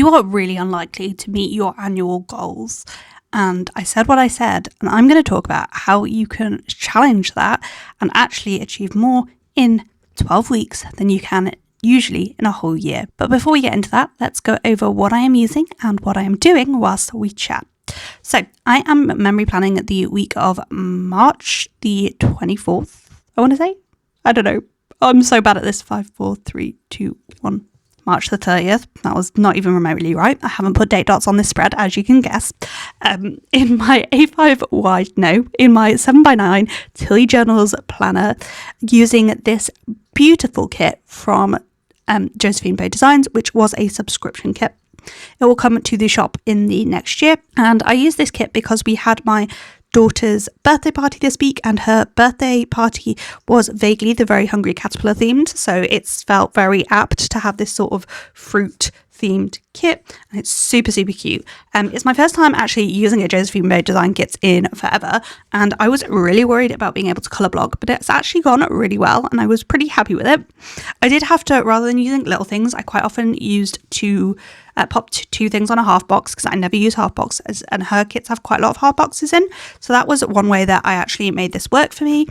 you are really unlikely to meet your annual goals. And I said what I said, and I'm going to talk about how you can challenge that and actually achieve more in 12 weeks than you can usually in a whole year. But before we get into that, let's go over what I am using and what I am doing whilst we chat. So I am memory planning the week of March the 24th, I want to say. I don't know. I'm so bad at this. 5, 4, 3, 2, 1. March the 30th. That was not even remotely right. I haven't put date dots on this spread, as you can guess. In my in my 7x9 Tilly Journals planner, using this beautiful kit from Josephine Bow Designs, which was a subscription kit. It will come to the shop in the next year. And I use this kit because we had my daughter's birthday party this week, and her birthday party was vaguely the Very Hungry Caterpillar themed, so it's felt very apt to have this sort of fruit themed kit, and it's super cute. It's my first time actually using a Josephine Bow Design kit in forever, and I was really worried about being able to colour block, but it's actually gone really well and I was pretty happy with it. I did have to, rather than using little things, I quite often used to pop 2 things on a half box because I never use half boxes, and her kits have quite a lot of half boxes in, so that was one way that I actually made this work for me.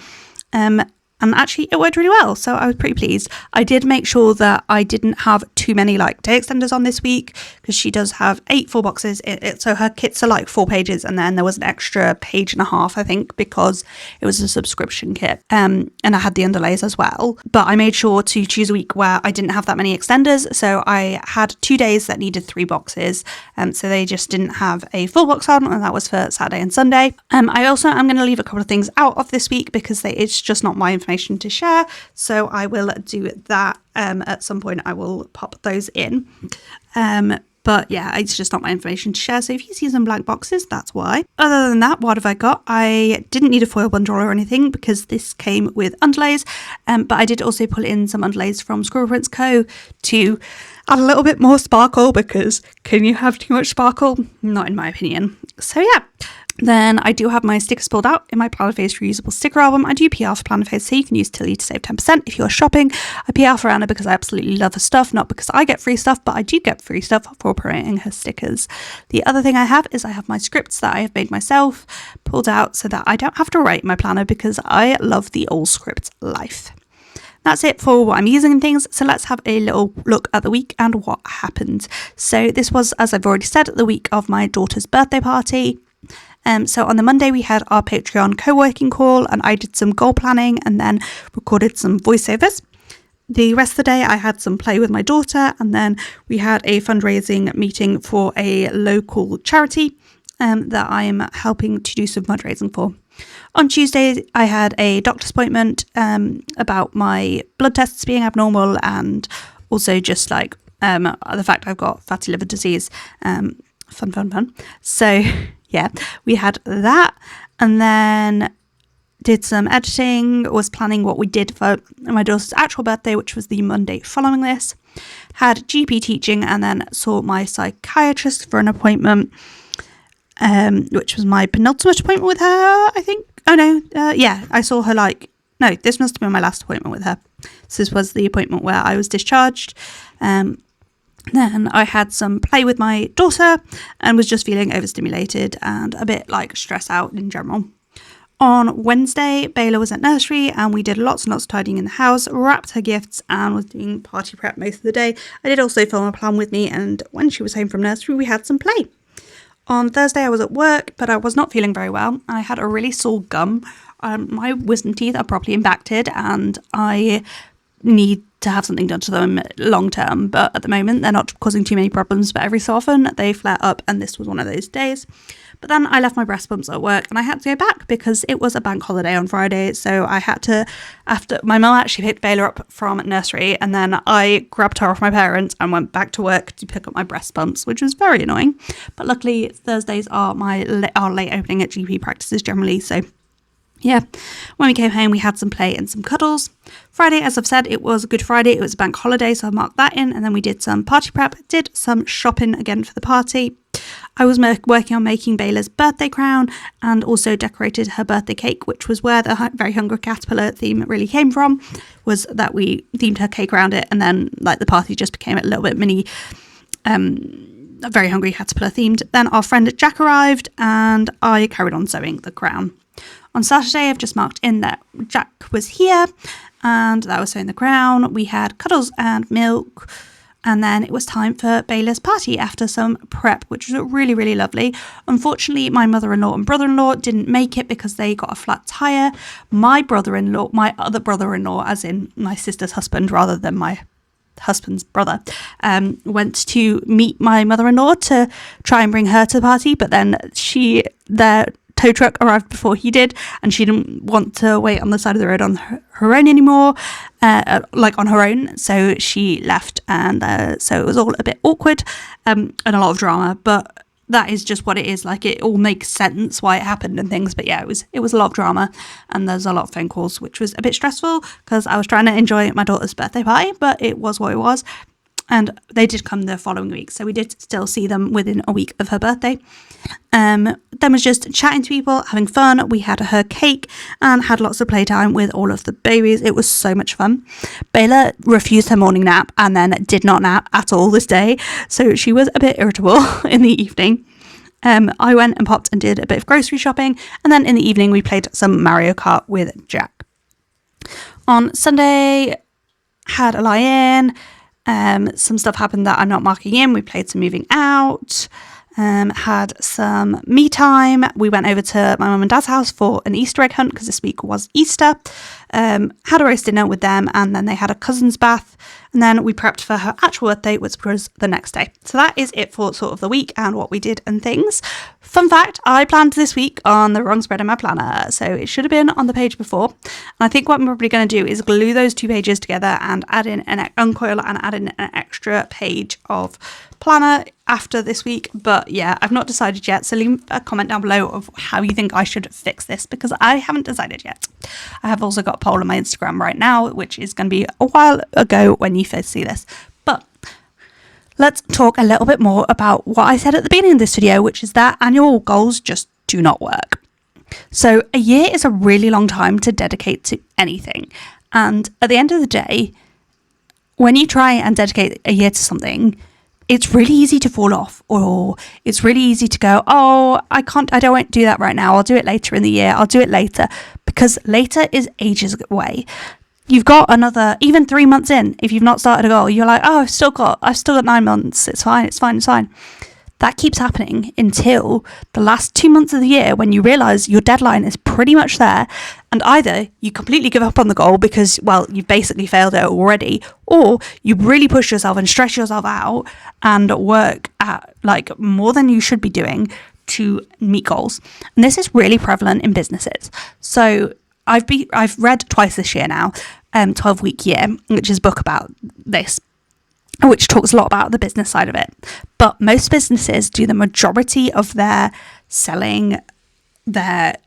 And actually it worked really well, so I was pretty pleased. I did make sure that I didn't have too many like day extenders on this week, because she does have 8 full boxes. So her kits are like 4 pages, and then there was an extra page and a half, I think, because it was a subscription kit. And I had the underlays as well. But I made sure to choose a week where I didn't have that many extenders. So I had 2 days that needed 3 boxes. So they just didn't have a full box on, and that was for Saturday and Sunday. I also am going to leave a couple of things out of this week because it's just not my information to share, so I will do that at some point. I will pop those in, but yeah, it's just not my information to share, so if you see some blank boxes, that's why. Other than that, what have I got? I didn't need a foil bundle or anything because this came with underlays, but I did also pull in some underlays from Squirrel Prints Co. to add a little bit more sparkle, because can you have too much sparkle? Not in my opinion. So yeah. Then I do have my stickers pulled out in my Planner Face reusable sticker album. I do PR for Planner Face, so you can use Tilly to save 10% if you're shopping. I PR for Anna because I absolutely love her stuff, not because I get free stuff, but I do get free stuff for promoting her stickers. The other thing I have is I have my scripts that I have made myself, pulled out so that I don't have to write my planner, because I love the old script life. That's it for what I'm using and things, so let's have a little look at the week and what happened. So this was, as I've already said, the week of my daughter's birthday party. So on the Monday we had our Patreon co-working call, and I did some goal planning and then recorded some voiceovers. The rest of the day I had some play with my daughter, and then we had a fundraising meeting for a local charity that I'm helping to do some fundraising for. On Tuesday I had a doctor's appointment about my blood tests being abnormal, and also just like the fact I've got fatty liver disease. Fun. So yeah, we had that, and then did some editing, was planning what we did for my daughter's actual birthday, which was the Monday following this. Had GP teaching, and then saw my psychiatrist for an appointment, which was my penultimate appointment with her, I think. Oh no, yeah, I saw her no, this must have been my last appointment with her. So this was the appointment where I was discharged. Then I had some play with my daughter and was just feeling overstimulated and a bit stressed out in general. On Wednesday, Bayla was at nursery and we did lots and lots of tidying in the house, wrapped her gifts, and was doing party prep most of the day. I did also film a plan with me, and when she was home from nursery, we had some play. On Thursday, I was at work, but I was not feeling very well. I had a really sore gum. My wisdom teeth are properly impacted, and I need to have something done to them long term, but at the moment they're not causing too many problems, but every so often they flare up, and this was one of those days. But then I left my breast pumps at work and I had to go back because it was a bank holiday on Friday, so I had to, after my mum actually picked Bayla up from nursery, and then I grabbed her off my parents and went back to work to pick up my breast pumps, which was very annoying. But luckily Thursdays are our late opening at GP practices generally, so yeah, when we came home we had some play and some cuddles. Friday, as I've said, it was a Good Friday, it was a bank holiday, so I marked that in, and then we did some party prep, did some shopping again for the party. I was working on making Bayla's birthday crown and also decorated her birthday cake, which was where the Very Hungry Caterpillar theme really came from, was that we themed her cake around it, and then the party just became a little bit mini very hungry, had to pull a themed. Then our friend Jack arrived and I carried on sewing the crown. On Saturday, I've just marked in that Jack was here and that was sewing the crown. We had cuddles and milk. And then it was time for Bayla's party after some prep, which was really, really lovely. Unfortunately, my mother-in-law and brother-in-law didn't make it because they got a flat tire. My other brother-in-law, as in my sister's husband rather than my husband's brother, went to meet my mother-in-law to try and bring her to the party. But then their tow truck arrived before he did, and she didn't want to wait on the side of the road on her own anymore, on her own, so she left, and so it was all a bit awkward and a lot of drama, but that is just what it is. Like, it all makes sense why it happened and things, but yeah, it was a lot of drama, and there's a lot of phone calls, which was a bit stressful because I was trying to enjoy my daughter's birthday party, but it was what it was. And they did come the following week, so we did still see them within a week of her birthday. Then was just chatting to people, having fun. We had her cake and had lots of playtime with all of the babies. It was so much fun. Bayla refused her morning nap and then did not nap at all this day, so she was a bit irritable in the evening. I went and popped and did a bit of grocery shopping, and then in the evening we played some Mario Kart with Jack. On Sunday, had a lie-in. Some stuff happened that I'm not marking in. We played some moving out, had some me time. We went over to my mum and dad's house for an Easter egg hunt because this week was Easter. Had a roast dinner with them, and then they had a cousin's bath, and then we prepped for her actual birthday, which was the next day. So that is it for sort of the week and what we did and things. Fun fact, I planned this week on the wrong spread in my planner, so it should have been on the page before. And I think what I'm probably going to do is glue those two pages together and add in uncoil and add in an extra page of planner after this week. But yeah, I've not decided yet, so leave a comment down below of how you think I should fix this, because I haven't decided yet. I have also got a poll on my Instagram right now, which is going to be a while ago when you first see this. But let's talk a little bit more about what I said at the beginning of this video, which is that annual goals just do not work. So a year is a really long time to dedicate to anything. And at the end of the day, when you try and dedicate a year to something, it's really easy to fall off, or it's really easy to go, oh, I don't do that right now. I'll do it later in the year. I'll do it later, because later is ages away. You've got another, even 3 months in, if you've not started a goal, you're like, oh, I've still got 9 months. It's fine. That keeps happening until the last 2 months of the year, when you realise your deadline is pretty much there, and either you completely give up on the goal because, well, you've basically failed it already, or you really push yourself and stress yourself out and work at like more than you should be doing to meet goals. And this is really prevalent in businesses. So I've read twice this year now, 12-Week Year, which is a book about this, which talks a lot about the business side of it. But most businesses do the majority of their selling, their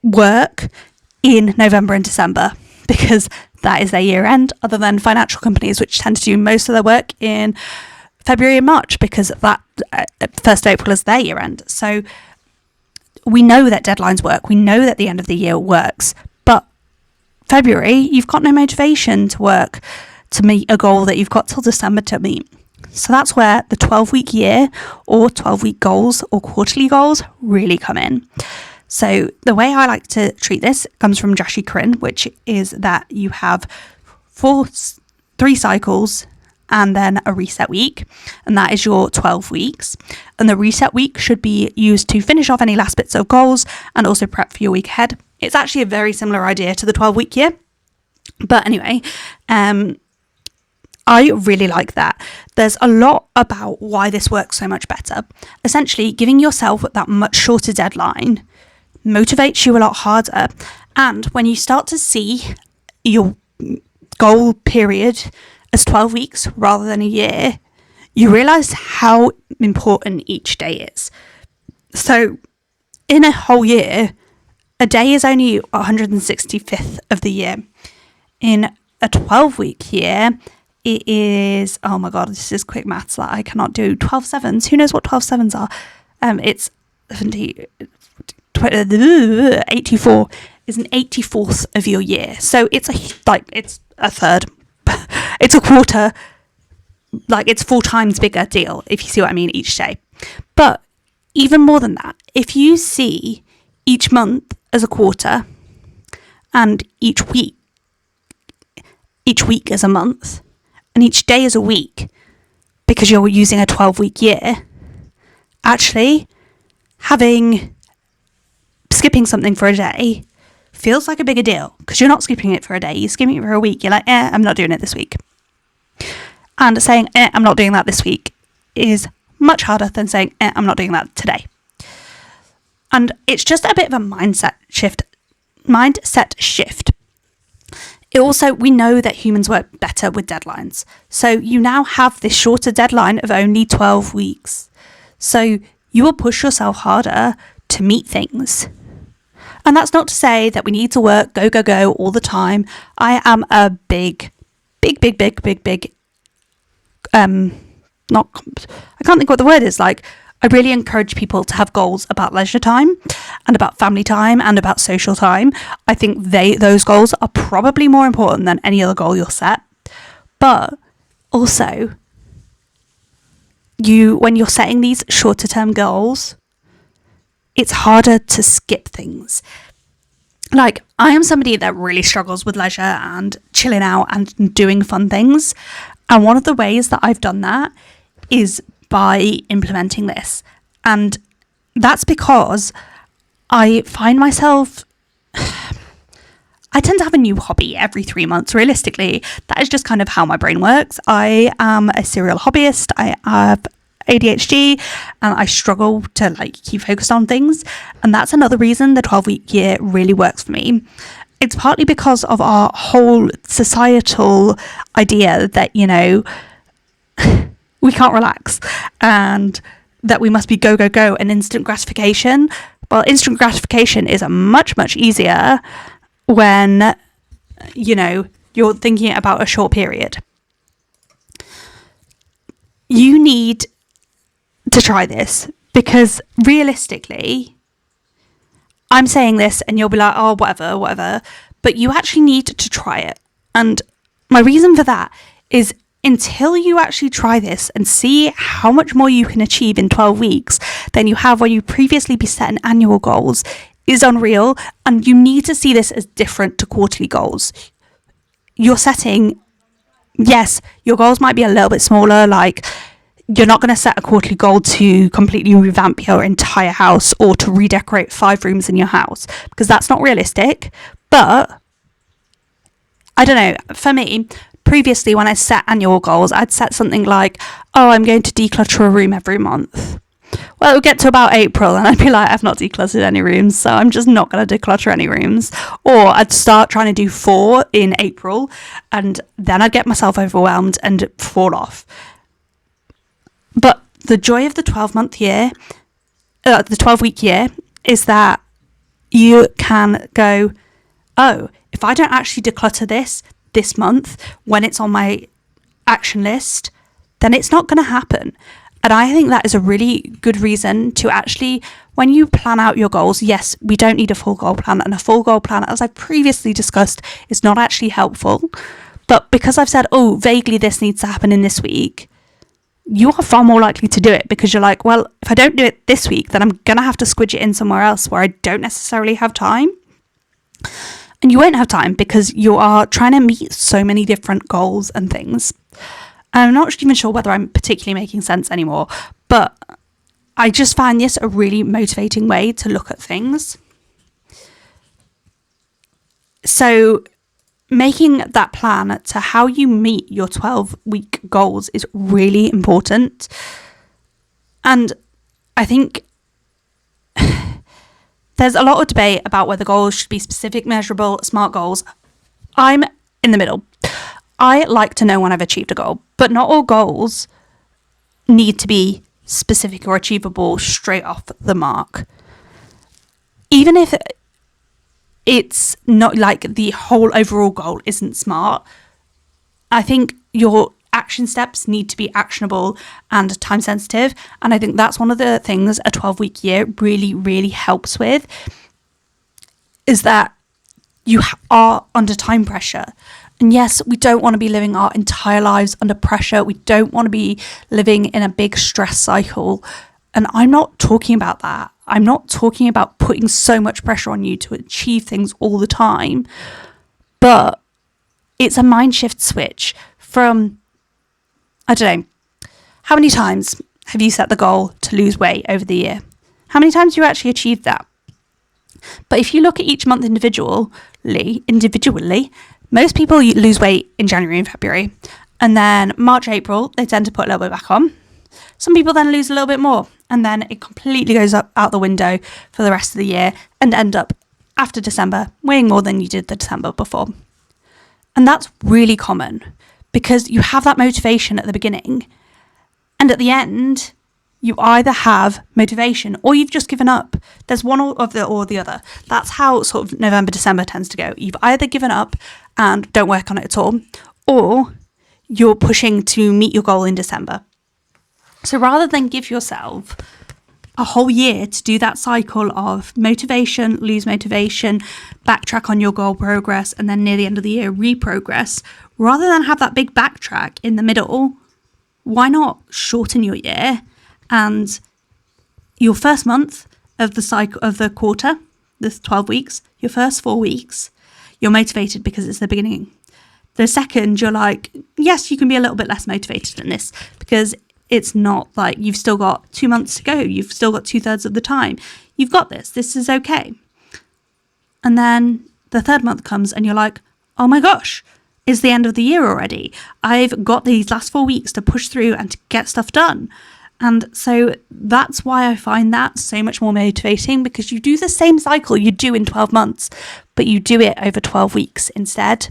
work in November and December, because that is their year end, other than financial companies, which tend to do most of their work in February and March, because that 1st April is their year end. So we know that deadlines work. We know that the end of the year works. But February, you've got no motivation to work to meet a goal that you've got till December to meet. So that's where the 12-week year or 12-week goals or quarterly goals really come in. So the way I like to treat this comes from Joshi Corinne, which is that you have 3 cycles and then a reset week, and that is your 12 weeks. And the reset week should be used to finish off any last bits of goals and also prep for your week ahead. It's actually a very similar idea to the 12-week year. But anyway, I really like that. There's a lot about why this works so much better. Essentially, giving yourself that much shorter deadline motivates you a lot harder. And when you start to see your goal period as 12 weeks rather than a year, you realise how important each day is. So in a whole year, a day is only 165th of the year. In a 12-week year, it is, oh my god, this is quick maths that I cannot do. 12 sevens. Who knows what 12 sevens are? It's 84 is an 84th of your year. So it's a third. It's a quarter like it's 4 times bigger deal, if you see what I mean, each day. But even more than that, if you see each month as a quarter and each week as a month and each day as a week, because you're using a 12-week year, actually skipping something for a day feels like a bigger deal, because you're not skipping it for a day, you're skipping it for a week. You're like, I'm not doing it this week. And saying, I'm not doing that this week is much harder than saying, I'm not doing that today. And it's just a bit of a mindset shift. It also, we know that humans work better with deadlines. So you now have this shorter deadline of only 12 weeks. So you will push yourself harder to meet things. And that's not to say that we need to work, go all the time. I am a big, I can't think what the word is. Like, I really encourage people to have goals about leisure time and about family time and about social time. I think those goals are probably more important than any other goal you'll set. But also, when you're setting these shorter term goals, it's harder to skip things. Like, I am somebody that really struggles with leisure and chilling out and doing fun things. And one of the ways that I've done that is by implementing this. And that's because I find myself, I tend to have a new hobby every 3 months. Realistically, that is just kind of how my brain works. I am a serial hobbyist. I have ADHD and I struggle to keep focused on things. And that's another reason the 12-week year really works for me. It's partly because of our whole societal idea that, we can't relax and that we must be go and instant gratification. Well, instant gratification is much, much easier when, you're thinking about a short period. You need to try this, because realistically, I'm saying this and you'll be like, oh, whatever, but you actually need to try it. And my reason for that is, until you actually try this and see how much more you can achieve in 12 weeks than you have when you previously be setting annual goals, is unreal. And you need to see this as different to quarterly goals. You're setting, yes, your goals might be a little bit smaller. Like, you're not going to set a quarterly goal to completely revamp your entire house or to redecorate 5 rooms in your house, because that's not realistic. But I don't know, for me, previously when I set annual goals, I'd set something like, I'm going to declutter a room every month. Well, it would get to about April and I'd be like, I've not decluttered any rooms, so I'm just not going to declutter any rooms. Or I'd start trying to do 4 in April and then I'd get myself overwhelmed and fall off. But the joy of the 12-week year is that you can go, if I don't actually declutter this month when it's on my action list, then it's not going to happen. And I think that is a really good reason to actually, when you plan out your goals, yes, we don't need a full goal plan, and a full goal plan, as I've previously discussed, is not actually helpful. But because I've said, vaguely this needs to happen in this week, you are far more likely to do it, because you're like, well, if I don't do it this week, then I'm going to have to squidge it in somewhere else where I don't necessarily have time. And you won't have time because you are trying to meet so many different goals and things. And I'm not even sure whether I'm particularly making sense anymore, but I just find this a really motivating way to look at things. So making that plan to how you meet your 12-week goals is really important. And I think there's a lot of debate about whether goals should be specific, measurable, SMART goals. I'm in the middle. I like to know when I've achieved a goal, but not all goals need to be specific or achievable straight off the mark. Even if it's not like the whole overall goal isn't SMART, I think your action steps need to be actionable and time sensitive. And I think that's one of the things a 12-week year really, really helps with, is that you are under time pressure And yes, we don't want to be living our entire lives under pressure. We don't want to be living in a big stress cycle. And I'm not talking about that. I'm not talking about putting so much pressure on you to achieve things all the time. But it's a mind shift switch from, I don't know, how many times have you set the goal to lose weight over the year? How many times have you actually achieved that? But if you look at each month individually, most people lose weight in January and February. And then March, April, they tend to put a little bit back on. Some people then lose a little bit more. And then it completely goes out the window for the rest of the year and end up after December weighing more than you did the December before. And that's really common because you have that motivation at the beginning. And at the end, you either have motivation or you've just given up. There's one or the other. That's how sort of November, December tends to go. You've either given up and don't work on it at all, or you're pushing to meet your goal in December. So rather than give yourself a whole year to do that cycle of motivation, lose motivation, backtrack on your goal progress, and then near the end of the year, reprogress, rather than have that big backtrack in the middle, why not shorten your year? And your first month of the cycle of the quarter, this 12 weeks, your first 4 weeks, you're motivated because it's the beginning. The second, you're like, yes, you can be a little bit less motivated than this because it's not like you've still got 2 months to go. You've still got 2/3 of the time. You've got this. This is okay. And then the third month comes and you're like, oh my gosh, it's the end of the year already. I've got these last 4 weeks to push through and to get stuff done. And so that's why I find that so much more motivating, because you do the same cycle you do in 12 months, but you do it over 12 weeks instead.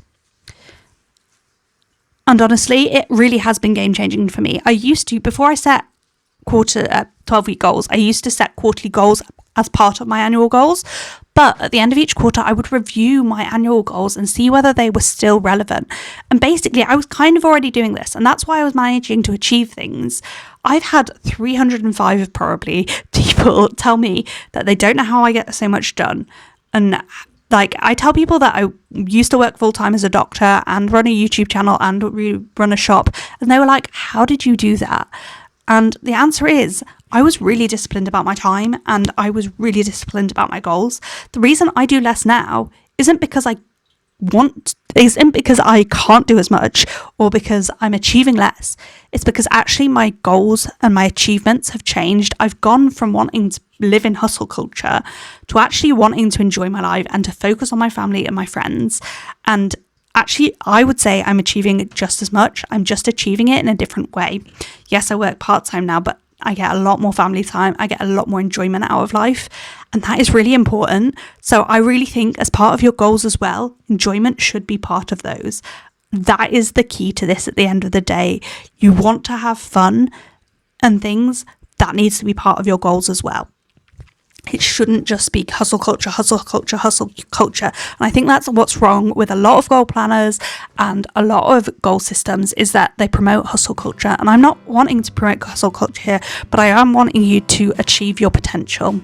And honestly, it really has been game changing for me. I used to, before I set 12-week goals, I used to set quarterly goals as part of my annual goals. But at the end of each quarter, I would review my annual goals and see whether they were still relevant. And basically, I was kind of already doing this. And that's why I was managing to achieve things. I've had 305 probably people tell me that they don't know how I get so much done. And like, I tell people that I used to work full time as a doctor and run a YouTube channel and run a shop. And they were like, how did you do that? And the answer is, I was really disciplined about my time and I was really disciplined about my goals. The reason I do less now isn't because I can't do as much or because I'm achieving less. It's because actually my goals and my achievements have changed. I've gone from wanting to live in hustle culture to actually wanting to enjoy my life and to focus on my family and my friends. And actually, I would say I'm achieving just as much. I'm just achieving it in a different way. Yes, I work part-time now, but I get a lot more family time. I get a lot more enjoyment out of life. And that is really important. So I really think as part of your goals as well, enjoyment should be part of those. That is the key to this at the end of the day. You want to have fun and things, that needs to be part of your goals as well. It shouldn't just be hustle culture. And I think that's what's wrong with a lot of goal planners and a lot of goal systems, is that they promote hustle culture. And I'm not wanting to promote hustle culture here, but I am wanting you to achieve your potential.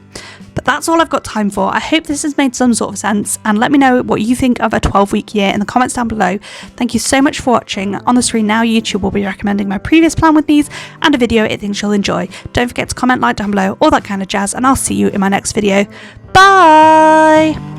But that's all I've got time for. I hope this has made some sort of sense, and let me know what you think of a 12-week year in the comments down below. Thank you so much for watching. On the screen now, YouTube will be recommending my previous plan with these and a video it thinks you'll enjoy. Don't forget to comment, like down below, all that kind of jazz, and I'll see you in my next video. Bye!